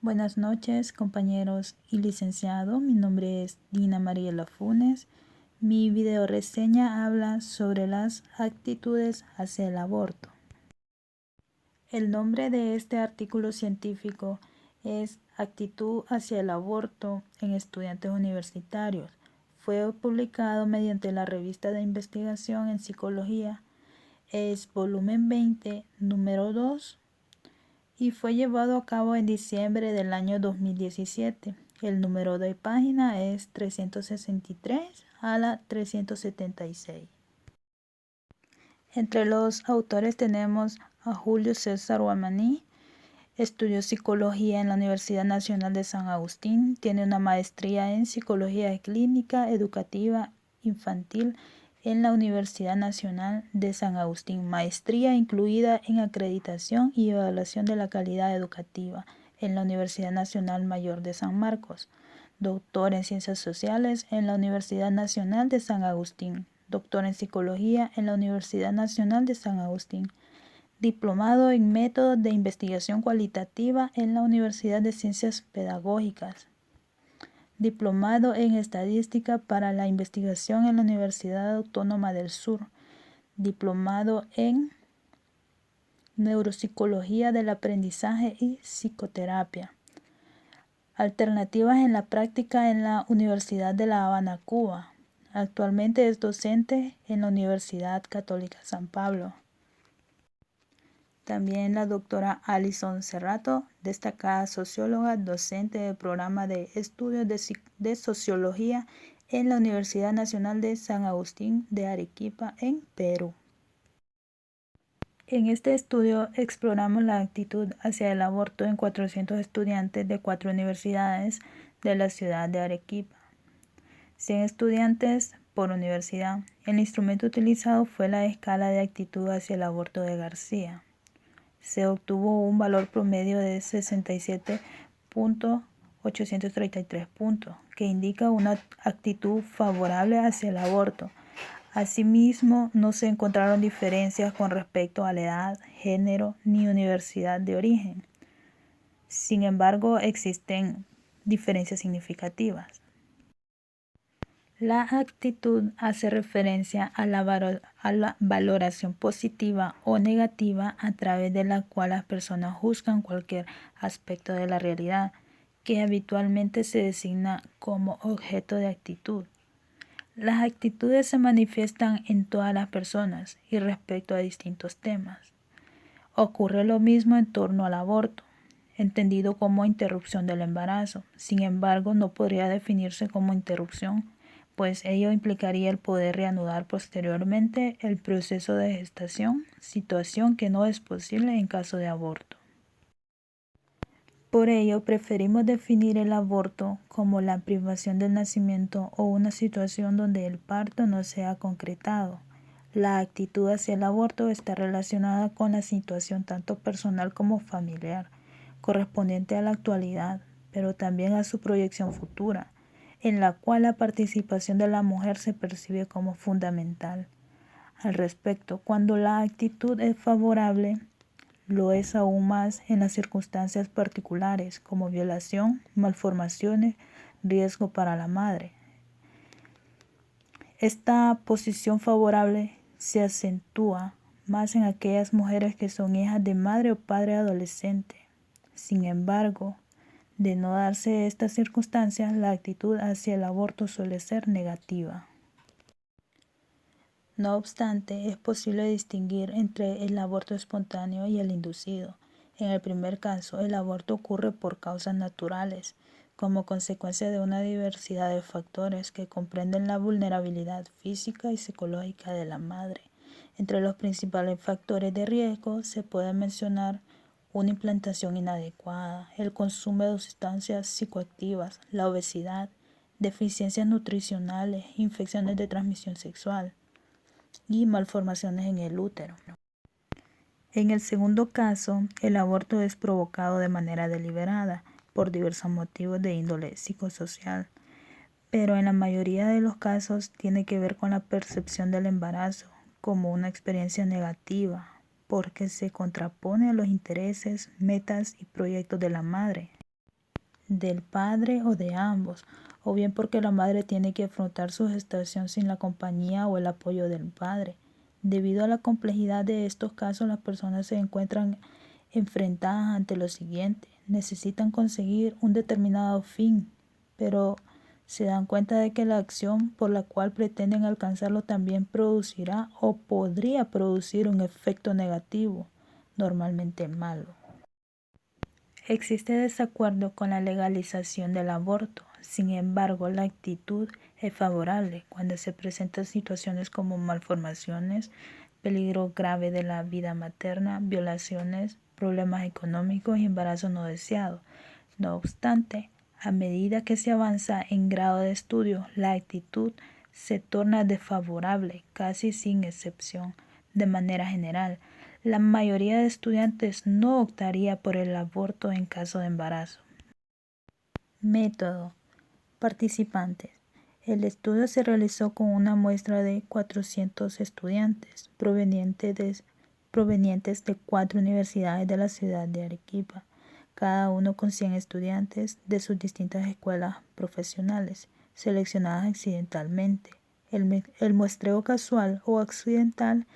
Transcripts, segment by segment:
Buenas noches, compañeros y licenciado. Mi nombre es Dina Mariela Funes. Mi video reseña habla sobre las actitudes hacia el aborto. El nombre de este artículo científico es Actitud hacia el aborto en estudiantes universitarios. Fue publicado mediante la revista de investigación en psicología. Es volumen 20, número 2. Y fue llevado a cabo en diciembre del año 2017. El número de página es 363 a la 376. Entre los autores tenemos a Julio César Guamaní. Estudió psicología en la Universidad Nacional de San Agustín. Tiene una maestría en psicología clínica educativa infantil en la Universidad Nacional de San Agustín, maestría incluida en acreditación y evaluación de la calidad educativa en la Universidad Nacional Mayor de San Marcos, doctor en Ciencias Sociales en la Universidad Nacional de San Agustín, doctor en Psicología en la Universidad Nacional de San Agustín, diplomado en Métodos de Investigación Cualitativa en la Universidad de Ciencias Pedagógicas, diplomado en Estadística para la Investigación en la Universidad Autónoma del Sur, diplomado en Neuropsicología del Aprendizaje y Psicoterapia. Alternativas en la práctica en la Universidad de La Habana, Cuba. Actualmente es docente en la Universidad Católica San Pablo. También la doctora Alison Cerrato, destacada socióloga, docente del programa de estudios de sociología en la Universidad Nacional de San Agustín de Arequipa, en Perú. En este estudio exploramos la actitud hacia el aborto en 400 estudiantes de 4 universidades de la ciudad de Arequipa. 100 estudiantes por universidad. El instrumento utilizado fue la escala de actitud hacia el aborto de García. Se obtuvo un valor promedio de 67.833 puntos, que indica una actitud favorable hacia el aborto. Asimismo, no se encontraron diferencias con respecto a la edad, género ni universidad de origen. Sin embargo, existen diferencias significativas. La actitud hace referencia a la valoración positiva o negativa a través de la cual las personas juzgan cualquier aspecto de la realidad, que habitualmente se designa como objeto de actitud. Las actitudes se manifiestan en todas las personas y respecto a distintos temas. Ocurre lo mismo en torno al aborto, entendido como interrupción del embarazo. Sin embargo, no podría definirse como interrupción, pues ello implicaría el poder reanudar posteriormente el proceso de gestación, situación que no es posible en caso de aborto. Por ello, preferimos definir el aborto como la privación del nacimiento o una situación donde el parto no se ha concretado. La actitud hacia el aborto está relacionada con la situación tanto personal como familiar, correspondiente a la actualidad, pero también a su proyección futura, en la cual la participación de la mujer se percibe como fundamental. Al respecto, cuando la actitud es favorable, lo es aún más en las circunstancias particulares, como violación, malformaciones, riesgo para la madre. Esta posición favorable se acentúa más en aquellas mujeres que son hijas de madre o padre adolescente. Sin embargo, de no darse estas circunstancias, la actitud hacia el aborto suele ser negativa. No obstante, es posible distinguir entre el aborto espontáneo y el inducido. En el primer caso, el aborto ocurre por causas naturales, como consecuencia de una diversidad de factores que comprenden la vulnerabilidad física y psicológica de la madre. Entre los principales factores de riesgo se puede mencionar una implantación inadecuada, el consumo de sustancias psicoactivas, la obesidad, deficiencias nutricionales, infecciones de transmisión sexual y malformaciones en el útero. En el segundo caso, el aborto es provocado de manera deliberada por diversos motivos de índole psicosocial, pero en la mayoría de los casos tiene que ver con la percepción del embarazo como una experiencia negativa, porque se contrapone a los intereses, metas y proyectos de la madre. del padre o de ambos, o bien porque la madre tiene que afrontar su gestación sin la compañía o el apoyo del padre. Debido a la complejidad de estos casos, las personas se encuentran enfrentadas ante lo siguiente: necesitan conseguir un determinado fin, pero se dan cuenta de que la acción por la cual pretenden alcanzarlo también producirá o podría producir un efecto negativo, normalmente malo. Existe desacuerdo con la legalización del aborto. Sin embargo, la actitud es favorable cuando se presentan situaciones como malformaciones, peligro grave de la vida materna, violaciones, problemas económicos y embarazo no deseado. No obstante, a medida que se avanza en grado de estudio, la actitud se torna desfavorable, casi sin excepción. De manera general, la mayoría de estudiantes no optaría por el aborto en caso de embarazo. Método. Participantes. El estudio se realizó con una muestra de 400 estudiantes provenientes de 4 universidades de la ciudad de Arequipa, cada uno con 100 estudiantes de sus distintas escuelas profesionales, seleccionadas accidentalmente. El muestreo casual o accidental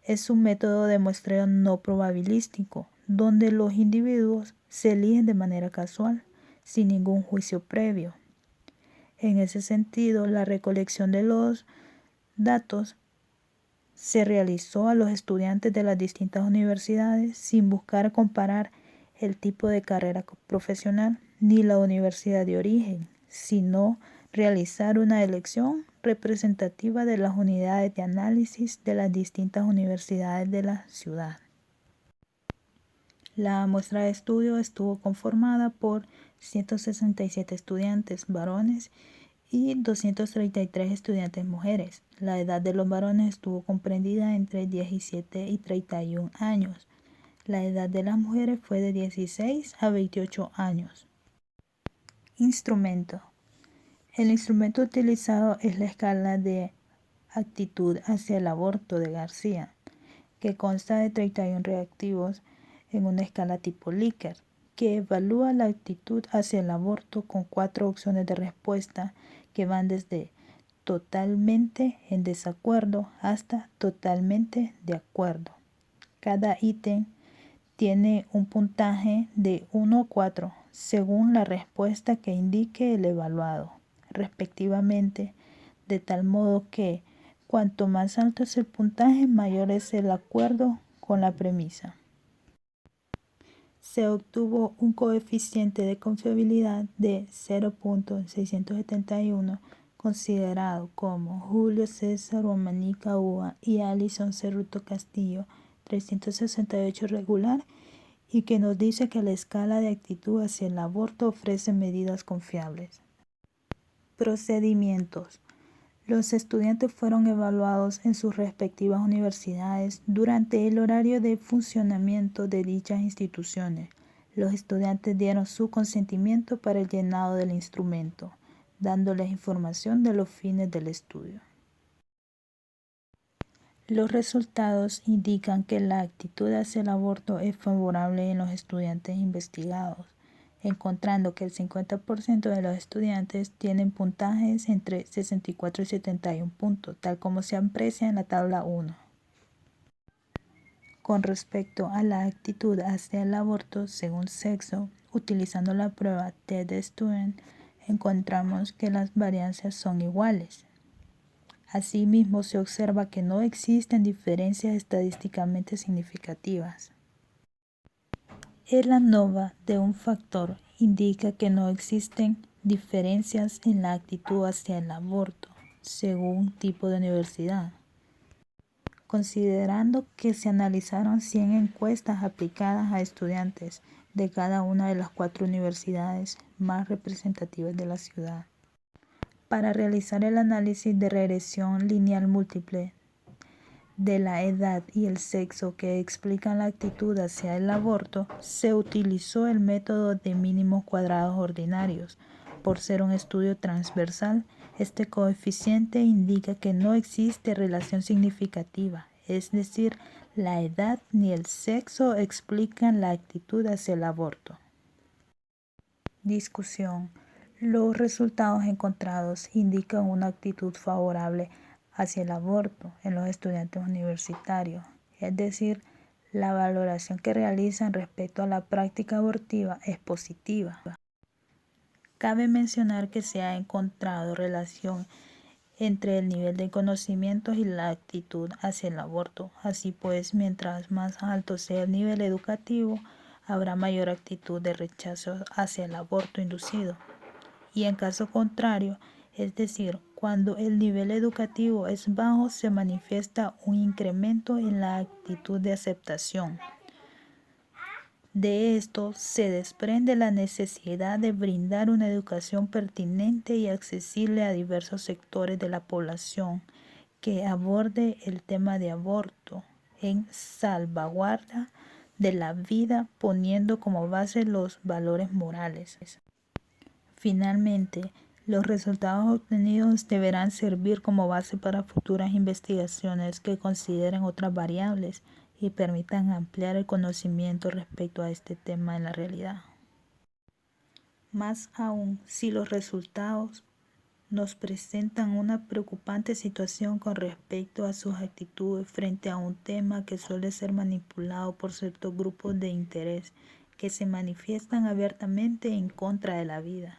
es un método de muestreo no probabilístico, donde los individuos se eligen de manera casual, sin ningún juicio previo. En ese sentido, la recolección de los datos se realizó a los estudiantes de las distintas universidades sin buscar comparar el tipo de carrera profesional ni la universidad de origen, sino realizar una elección representativa de las unidades de análisis de las distintas universidades de la ciudad. La muestra de estudio estuvo conformada por 167 estudiantes varones y 233 estudiantes mujeres. La edad de los varones estuvo comprendida entre 17 y 31 años. La edad de las mujeres fue de 16 a 28 años. Instrumento. El instrumento utilizado es la escala de actitud hacia el aborto de García, que consta de 31 reactivos en una escala tipo Likert, que evalúa la actitud hacia el aborto con 4 opciones de respuesta que van desde totalmente en desacuerdo hasta totalmente de acuerdo. Cada ítem tiene un puntaje de 1 a 4 según la respuesta que indique el evaluado, respectivamente, de tal modo que cuanto más alto es el puntaje, mayor es el acuerdo con la premisa. Se obtuvo un coeficiente de confiabilidad de 0.671, considerado como Julio César Huamanica Ua y Alison Cerruto Castillo 368 regular, y que nos dice que la escala de actitud hacia el aborto ofrece medidas confiables. Procedimientos. Los estudiantes fueron evaluados en sus respectivas universidades durante el horario de funcionamiento de dichas instituciones. Los estudiantes dieron su consentimiento para el llenado del instrumento, dándoles información de los fines del estudio. Los resultados indican que la actitud hacia el aborto es favorable en los estudiantes investigados, encontrando que el 50% de los estudiantes tienen puntajes entre 64 y 71 puntos, tal como se aprecia en la tabla 1. Con respecto a la actitud hacia el aborto según sexo, utilizando la prueba TED-Student, encontramos que las variancias son iguales. Asimismo, se observa que no existen diferencias estadísticamente significativas. El ANOVA de un factor indica que no existen diferencias en la actitud hacia el aborto según tipo de universidad. Considerando que se analizaron 100 encuestas aplicadas a estudiantes de cada una de las 4 universidades más representativas de la ciudad. Para realizar el análisis de regresión lineal múltiple de la edad y el sexo que explican la actitud hacia el aborto, se utilizó el método de mínimos cuadrados ordinarios. Por ser un estudio transversal, este coeficiente indica que no existe relación significativa, es decir, la edad ni el sexo explican la actitud hacia el aborto. Discusión. Los resultados encontrados indican una actitud favorable hacia el aborto en los estudiantes universitarios, es decir, la valoración que realizan respecto a la práctica abortiva es positiva. Cabe mencionar que se ha encontrado relación entre el nivel de conocimientos y la actitud hacia el aborto. Así pues, mientras más alto sea el nivel educativo, habrá mayor actitud de rechazo hacia el aborto inducido. Y en caso contrario, es decir, cuando el nivel educativo es bajo, se manifiesta un incremento en la actitud de aceptación. De esto se desprende la necesidad de brindar una educación pertinente y accesible a diversos sectores de la población que aborde el tema de aborto en salvaguarda de la vida, poniendo como base los valores morales. Finalmente, los resultados obtenidos deberán servir como base para futuras investigaciones que consideren otras variables y permitan ampliar el conocimiento respecto a este tema en la realidad. Más aún, si los resultados nos presentan una preocupante situación con respecto a sus actitudes frente a un tema que suele ser manipulado por ciertos grupos de interés que se manifiestan abiertamente en contra de la vida.